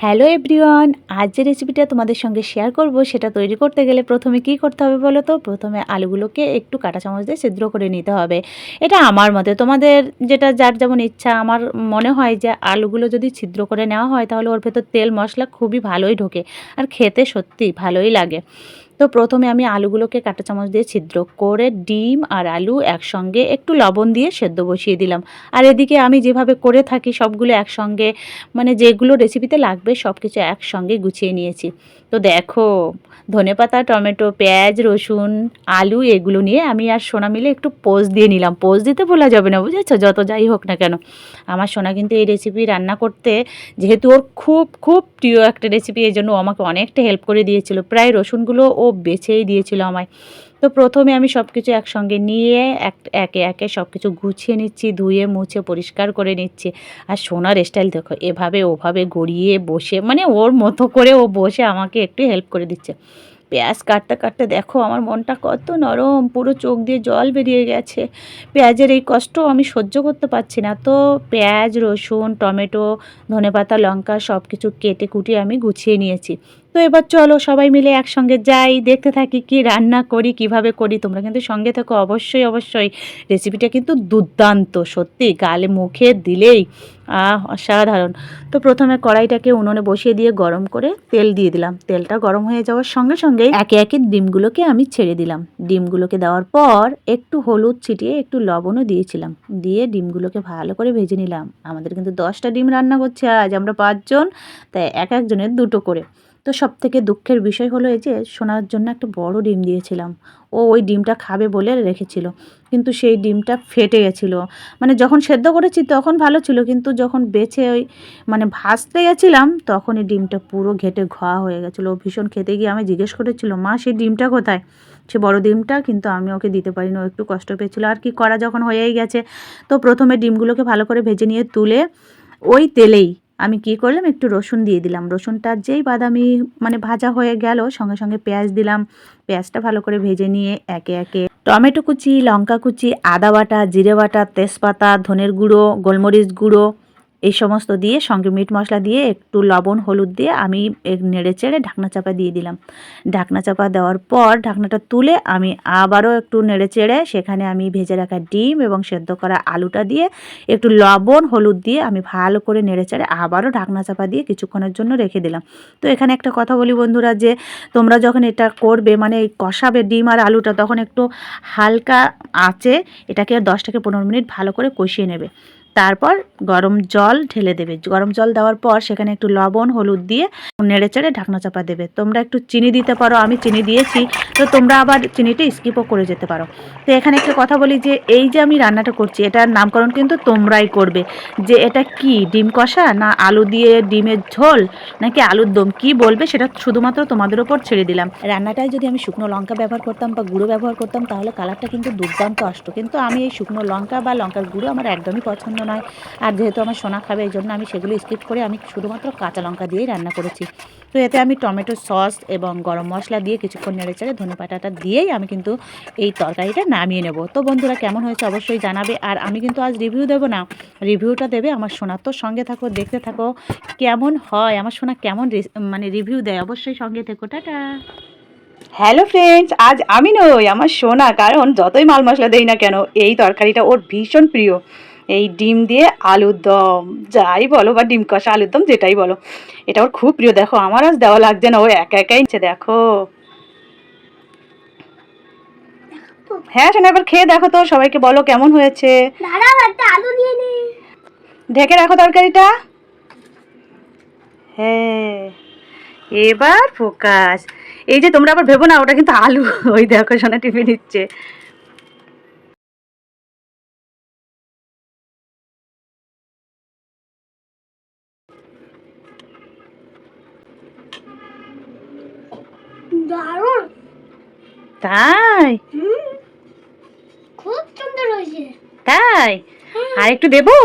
Hello everyone, আজ যে রেসিপিটা তোমাদের সঙ্গে শেয়ার করব সেটা তৈরি করতে গেলে প্রথমে কি করতে হবে বলো তো। প্রথমে আলুগুলোকে একটু কাঁটা চামচ দিয়ে ছিদ্র করে নিতে হবে। এটা আমার মতে, তোমাদের যেটা যার যেমন ইচ্ছা। আমার মনে হয় যে আলুগুলো যদি ছিদ্র করে নেওয়া হয় তাহলে ওর ভেতর তেল মশলা খুবই ভালোই ঢোকে আর খেতে সত্যি ভালোই লাগে। তো প্রথমে আমি আলুগুলোকে কাঁটা চামচ দিয়ে ছিদ্র করে ডিম আর আলু একসঙ্গে একটু লবণ দিয়ে সেদ্ধ বসিয়ে দিলাম। আর এদিকে আমি যেভাবে করে থাকি সবগুলো একসঙ্গে, মানে যেগুলো রেসিপিতে লাগবে সব কিছু একসঙ্গে গুছিয়ে নিয়েছি। তো দেখো, ধনেপাতা, টমেটো, পেঁয়াজ, রসুন, আলু এগুলো নিয়ে আমি আর সোনা মিলে একটু পোজ দিয়ে নিলাম। পোজ দিতে ভোলা যাবে না, বুঝেছো? যত যাই হোক না কেন, আমার সোনা কিন্তু এই রেসিপি রান্না করতে, যেহেতু ওর খুব খুব প্রিয় একটা রেসিপি, এই জন্য ও আমাকে অনেকটা হেল্প করে দিয়েছিল। প্রায় রসুনগুলো ও বেছেই দিয়েছিল আমায়। তো প্রথমে আমি সব কিছু একসঙ্গে নিয়ে একে একে সব কিছু গুছিয়ে নিচ্ছি, ধুয়ে মুছে পরিষ্কার করে নিচ্ছি। আর সোনার স্টাইল দেখো, এভাবে ওভাবে গড়িয়ে বসে, মানে ওর মতো করে ও বসে আমাকে একটু হেল্প করে দিচ্ছে। পেঁয়াজ কাটতে কাটতে দেখো আমার মনটা কত নরম, পুরো চোখ দিয়ে জল বেরিয়ে গেছে। পেঁয়াজের এই কষ্ট আমি সহ্য করতে পারছি না। তো পেঁয়াজ, রসুন, টমেটো, ধনেপাতা, লঙ্কা সব কিছু কেটে কুটিয়ে আমি গুছিয়ে নিয়েছি। তো এবার চলো সবাই মিলে একসঙ্গে যাই, দেখতে থাকি কি রান্না করি, কিভাবে করি। তোমরা কিন্তু সঙ্গে থেকো অবশ্যই অবশ্যই। রেসিপিটা কিন্তু দুর্দান্ত, সত্যি গালে মুখে দিলেই অসাধারণ। তো প্রথমে কড়াইটাকে উনুনে বসিয়ে দিয়ে গরম করে তেল দিয়ে দিলাম। তেলটা গরম হয়ে যাওয়ার সঙ্গে সঙ্গে একে একে ডিমগুলোকে আমি ছেড়ে দিলাম। ডিমগুলোকে দেওয়ার পর একটু হলুদ ছিটিয়ে একটু লবণও দিয়েছিলাম, দিয়ে ডিমগুলোকে ভালো করে ভেজে নিলাম। আমাদের কিন্তু 10টা ডিম রান্না করছে আজ, আমরা 5 জন, তাই এক একজনের 2টো করে। তো সব থেকে দুঃখের বিষয় হলো এই যে সোনার জন্য একটা বড় ডিম দিয়েছিলাম, ও ওই ডিমটা খাবে বলে রেখেছিল, কিন্তু সেই ডিমটা ফেটে গেছিলো। মানে যখন সেদ্ধ করেছি তখন ভালো ছিল, কিন্তু যখন বেছে ওই মানে ভাজতে গেছিলাম তখন এই ডিমটা পুরো ঘেটে ঘা হয়ে গেছিলো। ও ভীষণ খেতে গিয়ে আমি জিজ্ঞেস করেছিল, মা সেই ডিমটা কোথায়, সে বড় ডিমটা, কিন্তু আমি ওকে দিতে পারিনি, ও একটু কষ্ট পেয়েছিলো। আর কি করা, যখন হয়েই গেছে। তো প্রথমে ডিমগুলোকে ভালো করে ভেজে নিয়ে তুলে ওই তেলেই আমি কি করলাম, একটু রসুন দিয়ে দিলাম। রসুনটা যেই বাদামি মানে ভাজা হয়ে গেল, সঙ্গে সঙ্গে পেঁয়াজ দিলাম। পেঁয়াজটা ভালো করে ভেজে নিয়ে একে একে টমেটো কুচি, লঙ্কা কুচি, আদা বাটা, জিরে বাটা, তেজপাতা, ধনের গুঁড়ো, গোলমরিচ গুঁড়ো এই সমস্ত দিয়ে, সঙ্গে মিট মশলা দিয়ে একটু লবণ হলুদ দিয়ে আমি নেড়ে চেড়ে ঢাকনা চাপা দিয়ে দিলাম। ঢাকনা চাপা দেওয়ার পর ঢাকনাটা তুলে আমি আবারও একটু নেড়ে চেড়ে সেখানে আমি ভেজে রাখা ডিম এবং সেদ্ধ করা আলুটা দিয়ে একটু লবণ হলুদ দিয়ে আমি ভালো করে নেড়ে চেড়ে আবারও ঢাকনা চাপা দিয়ে কিছুক্ষণের জন্য রেখে দিলাম। তো এখানে একটা কথা বলি বন্ধুরা, যে তোমরা যখন এটা করবে, মানে এই কষাবে ডিম আর আলুটা, তখন একটু হালকা আঁচে এটাকে 10 থেকে 15 মিনিট ভালো করে কষিয়ে নেবে। তারপর গরম জল ঢেলে দেবে। গরম জল দেওয়ার পর সেখানে একটু লবণ হলুদ দিয়ে নেড়ে চেড়ে ঢাকনা চাপা দেবে। তোমরা একটু চিনি দিতে পারো, আমি চিনি দিয়েছি, তো তোমরা আবার চিনিটা স্কিপও করে যেতে পারো। তো এখানে একটা কথা বলি, যে এই যে আমি রান্নাটা করছি এটার নামকরণ কিন্তু তোমরাই করবে, যে এটা কি ডিম কষা না আলু দিয়ে ডিমের ঝোল নাকি আলুর দম, কি বলবে সেটা শুধুমাত্র তোমাদের ওপর ছেড়ে দিলাম। রান্নাটায় যদি আমি শুকনো লঙ্কা ব্যবহার করতাম বা গুঁড়ো ব্যবহার করতাম তাহলে কালারটা কিন্তু দুর্দান্ত আসতো, কিন্তু আমি এই শুকনো লঙ্কা বা লঙ্কার গুঁড়ো আমার একদমই পছন্দ নয়। আর যেহেতু আমার সোনা খাবে, এই জন্য আমি সেগুলো স্কিপ করে আমি শুধুমাত্র কাঁচা লঙ্কা দিয়েই রান্না করেছি। তো এতে আমি টমেটো সস এবং গরম মশলা দিয়ে কিছুক্ষণ নেড়ে চেড়ে ধনেপাতাটা দিয়েই আমি কিন্তু এই তরকারিটা নামিয়ে নেব। তো বন্ধুরা, কেমন হয়েছে অবশ্যই জানাবে। আর আমি কিন্তু আজ রিভিউ দেবো না, রিভিউটা দেবে আমার সোনা। তো সঙ্গে থাকো, দেখতে থাকো কেমন হয়, আমার সোনা কেমন মানে রিভিউ দেয়। অবশ্যই সঙ্গে থেকো। টাটা। হ্যালো ফ্রেন্ডস, আজ আমি নই, আমার সোনা, কারণ যতই মাল মশলা দেই না কেন এই তরকারিটা ওর ভীষণ প্রিয়। এই ডিম দিয়ে আলুর দম যাই বলো, বা ডিম কষা আলুর দম যেটাই বলো, এটা ওর খুব প্রিয়। দেখো আমার আজ দেওয়া লাগছে না, ও একা একাই নিচ্ছে। দেখো, হ্যাঁ শোনা, এবার খেয়ে দেখো তো, সবাইকে বলো কেমন হয়েছে। ঢেকে রাখো তরকারিটা। হ্যাঁ, এবার ফোকাস। এই যে তোমরা আবার ভেবো না ওটা কিন্তু আলু, ওই দেখো সোনা টিফিন নিচ্ছে। দারুণ, তাই খুব সুন্দর হয়েছে। তাই আর একটু দেবো।